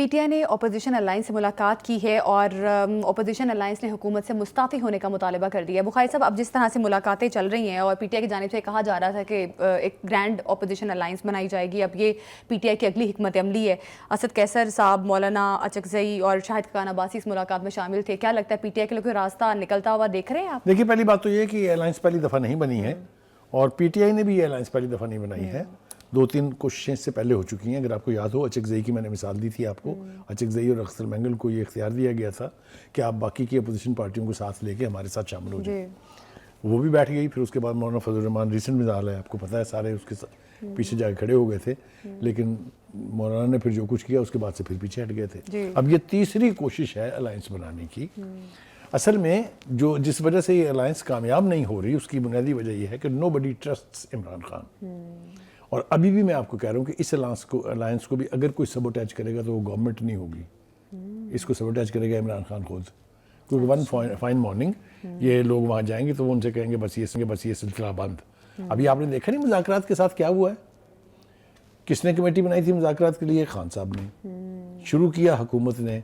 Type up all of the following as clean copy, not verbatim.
P T I نے opposition alliance سے ملاقات کی ہے اور اپوزیشن الائنس نے حکومت سے مستعفی ہونے کا مطالبہ کر دیا ہے. بخاری صاحب, اب جس طرح سے ملاقاتیں چل رہی ہیں اور پی ٹی آئی کی جانب سے کہا جا رہا تھا کہ ایک گرینڈ اپوزیشن الائنس بنائی جائے گی, اب یہ پی ٹی آئی کی اگلی حکمت عملی ہے. اسد قیصر صاحب, مولانا اچکزئی اور شاہد خاقان عباسی اس ملاقات میں شامل تھے. کیا لگتا ہے پی ٹی آئی کے لیے کوئی راستہ نکلتا ہوا دیکھ رہے ہیں آپ؟ دیکھیے, پہلی بات تو یہ کہ یہ الائنس پہلی دفعہ نہیں بنی ہے اور پی ٹی آئی نے بھی یہ الائنس پہلی دفعہ نہیں بنائی ہے. 2-3 کوششیں اس سے پہلے ہو چکی ہیں. اگر آپ کو یاد ہو, اچکزئی کی میں نے مثال دی تھی آپ کو. اچکزئی اور اختر مینگل کو یہ اختیار دیا گیا تھا کہ آپ باقی کی اپوزیشن پارٹیوں کو ساتھ لے کے ہمارے ساتھ شامل ہو جائیں. وہ بھی بیٹھ گئی. پھر اس کے بعد مولانا فضل الرحمان, ریسنٹ مثال ہے, آپ کو پتہ ہے, سارے اس کے پیچھے جا کے کھڑے ہو گئے تھے, لیکن مولانا نے پھر جو کچھ کیا اس کے بعد سے پھر پیچھے ہٹ گئے تھے. اب یہ تیسری کوشش ہے الائنس بنانے کی. اصل میں جس وجہ سے یہ الائنس کامیاب نہیں ہو رہی, اس کی بنیادی وجہ یہ ہے کہ نو بڈی ٹرسٹس عمران خان. اور ابھی بھی میں آپ کو کہہ رہا ہوں کہ اس الائنس کو بھی اگر کوئی سبوٹیج کرے گا تو وہ گورنمنٹ نہیں ہوگی, اس کو سبوٹیج کرے گا عمران خان خود. کیونکہ ون فائن مارننگ یہ لوگ وہاں جائیں گے تو وہ ان سے کہیں گے بس یہ سلسلہ بند. ابھی آپ نے دیکھا نہیں مذاکرات کے ساتھ کیا ہوا ہے. کس نے کمیٹی بنائی تھی مذاکرات کے لیے؟ خان صاحب نے شروع کیا, حکومت نے.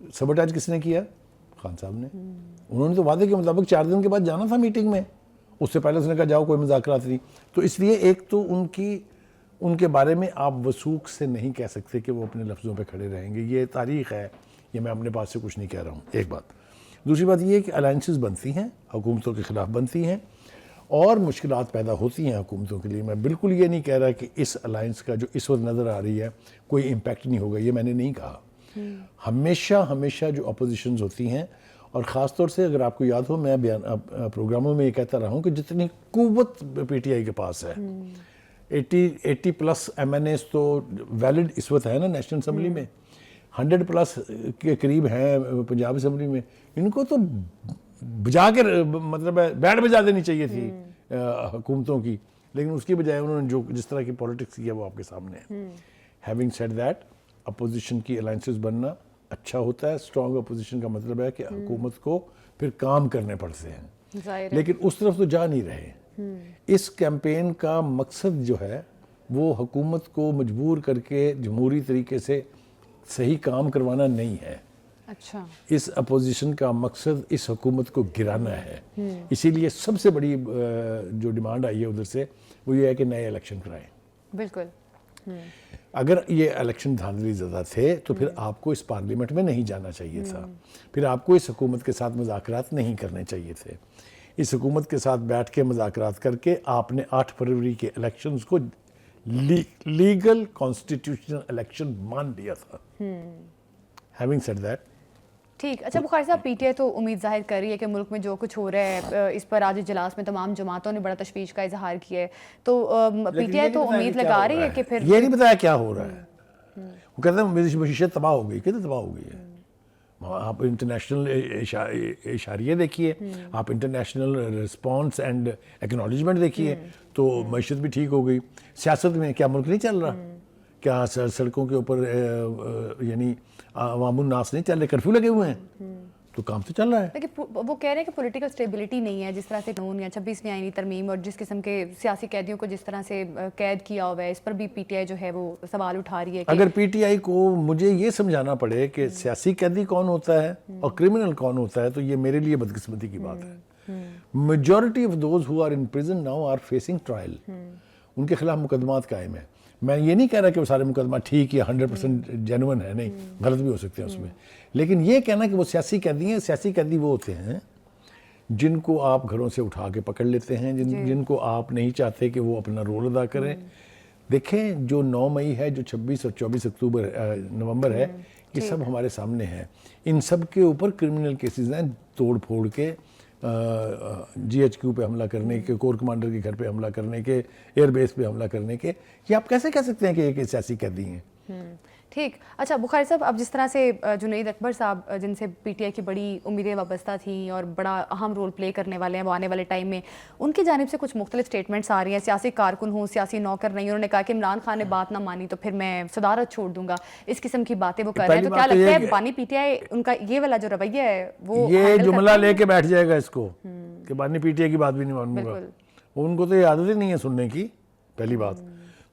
سبوٹیج کس نے کیا؟ خان صاحب نے. انہوں نے تو وعدے کے مطابق 4 دن کے بعد جانا تھا میٹنگ میں, اس سے پہلے اس نے کہا جاؤ کوئی مذاکرات نہیں. تو اس لیے ایک تو ان کے بارے میں آپ وثوق سے نہیں کہہ سکتے کہ وہ اپنے لفظوں پہ کھڑے رہیں گے. یہ تاریخ ہے, یہ میں اپنے پاس سے کچھ نہیں کہہ رہا ہوں. ایک بات. دوسری بات یہ ہے کہ الائنسز بنتی ہیں, حکومتوں کے خلاف بنتی ہیں اور مشکلات پیدا ہوتی ہیں حکومتوں کے لیے. میں بالکل یہ نہیں کہہ رہا کہ اس الائنس کا جو اس وقت نظر آ رہی ہے کوئی امپیکٹ نہیں ہوگا, یہ میں نے نہیں کہا. ہمیشہ جو اپوزیشنز ہوتی ہیں, اور خاص طور سے اگر آپ کو یاد ہو, میں پروگراموں میں یہ کہتا رہا ہوں کہ جتنی قوت پی ٹی آئی کے پاس ہے, 80+ ایم این ایز تو ویلڈ اس وقت ہے نا نیشنل اسمبلی میں, 100+ کے قریب ہیں پنجاب اسمبلی میں. ان کو تو بجا کے مطلب بیٹ بجا دینی چاہیے تھی حکومتوں کی, لیکن اس کی بجائے انہوں نے جس طرح کی پولیٹکس کیا وہ آپ کے سامنے ہے. ہیونگ سیڈ دیٹ, اپوزیشن کی الائنسز بننا اچھا ہوتا ہے. اسٹرانگ اپوزیشن کا مطلب ہے کہ حکومت کو پھر کام کرنے پڑتے ہیں, لیکن اس طرف تو جا نہیں رہے. اس کیمپین کا مقصد جو ہے وہ حکومت کو مجبور کر کے جمہوری طریقے سے صحیح کام کروانا نہیں ہے. اچھا, اس اپوزیشن کا مقصد اس حکومت کو گرانا ہے. اسی لیے سب سے بڑی جو ڈیمانڈ آئی ہے ادھر سے وہ یہ ہے کہ نئے الیکشن کرائیں. بالکل. اگر یہ الیکشن دھاندلی زدہ تھے تو پھر آپ کو اس پارلیمنٹ میں نہیں جانا چاہیے تھا, پھر آپ کو اس حکومت کے ساتھ مذاکرات نہیں کرنے چاہیے تھے. اس حکومت کے ساتھ بیٹھ کے مذاکرات کر کے آپ نے 8 فروری کے الیکشنز کو لیگل کانسٹیٹیوشنل الیکشن مان لیا تھا. ہیونگ سیڈ دیٹ, ٹھیک. اچھا بخاری صاحب, پی ٹی آئی تو امید ظاہر کر رہی ہے کہ ملک میں جو کچھ ہو رہا ہے اس پر آج اجلاس میں تمام جماعتوں نے بڑا تشویش کا اظہار کیا ہے, تو پی ٹی آئی تو امید لگا رہی ہے کہ پھر یہ نہیں بتایا کیا ہو رہا ہے. وہ کہتے ہیں میری معیشت تباہ ہو گئی. کتنے تباہ ہو گئی ہے؟ آپ انٹرنیشنل اشاریہ دیکھیے, آپ انٹرنیشنل رسپانس اینڈ ایکنالجمنٹ دیکھیے, تو معیشت بھی ٹھیک ہو گئی. سیاست میں کیا ملک نہیں چل رہا؟ کیا سڑکوں کے اوپر یعنی عوام الناس نہیں چل رہے, کرفیو لگے ہوئے ہیں, تو کام تو چل رہا ہے. لیکن وہ کہہ رہے ہیں کہ پولیٹیکل سٹیبلٹی نہیں ہے, جس طرح سے قانون یا 26ویں آئینی ترمیم اور جس قسم کے سیاسی قیدیوں کو جس طرح سے قید کیا ہوا ہے, اس پر بھی پی ٹی آئی جو ہے وہ سوال اٹھا رہی ہے. اگر پی ٹی آئی کو مجھے یہ سمجھانا پڑے کہ سیاسی قیدی کون ہوتا ہے اور کرمنل کون ہوتا ہے, تو یہ میرے لیے بدقسمتی کی بات ہے. Majority of those who are in prison now are facing trial. ان کے خلاف مقدمات قائم ہیں. میں یہ نہیں کہہ رہا کہ وہ سارے مقدمات ٹھیک یا 100% جینوئن ہے, نہیں, غلط بھی ہو سکتے ہیں اس میں. لیکن یہ کہنا کہ وہ سیاسی قیدی ہیں, سیاسی قیدی وہ ہوتے ہیں جن کو آپ گھروں سے اٹھا کے پکڑ لیتے ہیں, جن کو آپ نہیں چاہتے کہ وہ اپنا رول ادا کریں. دیکھیں, جو 9 مئی ہے, جو 26 اور 24 نومبر ہے, یہ سب ہمارے سامنے ہے. ان سب کے اوپر کرمنل کیسز ہیں, توڑ پھوڑ کے, جی ایچ کیو پہ حملہ کرنے کے, کور کمانڈر کے گھر پہ حملہ کرنے کے, ایئر بیس پہ حملہ کرنے کے. یہ آپ کیسے کہہ سکتے ہیں کہ یہ سیاسی قیدی ہیں؟ ٹھیک. اچھا بخاری صاحب, اب جس طرح سے جنید اکبر صاحب جن سے پی ٹی آئی کی بڑی امیدیں وابستہ تھیں اور بڑا اہم رول پلے کرنے والے ہیں وہ آنے والے ٹائم میں, ان کی جانب سے کچھ مختلف سٹیٹمنٹس آ رہی ہیں. سیاسی کارکن ہوں, سیاسی نوکر نہیں, انہوں نے کہا کہ عمران خان نے بات نہ مانی تو پھر میں صدارت چھوڑ دوں گا. اس قسم کی باتیں وہ کر رہے ہیں. تو کیا لگتا ہے بانی پی ٹی آئی ان کا یہ والا جو رویہ ہے وہ یہ جملہ لے کے بیٹھ جائے گا اس کو کہ بانی پی ٹی آئی کی بات بھی نہیں مانوں گا؟ ان کو تو یہ عادت ہی نہیں ہے سننے کی, پہلی بات.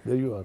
There you are.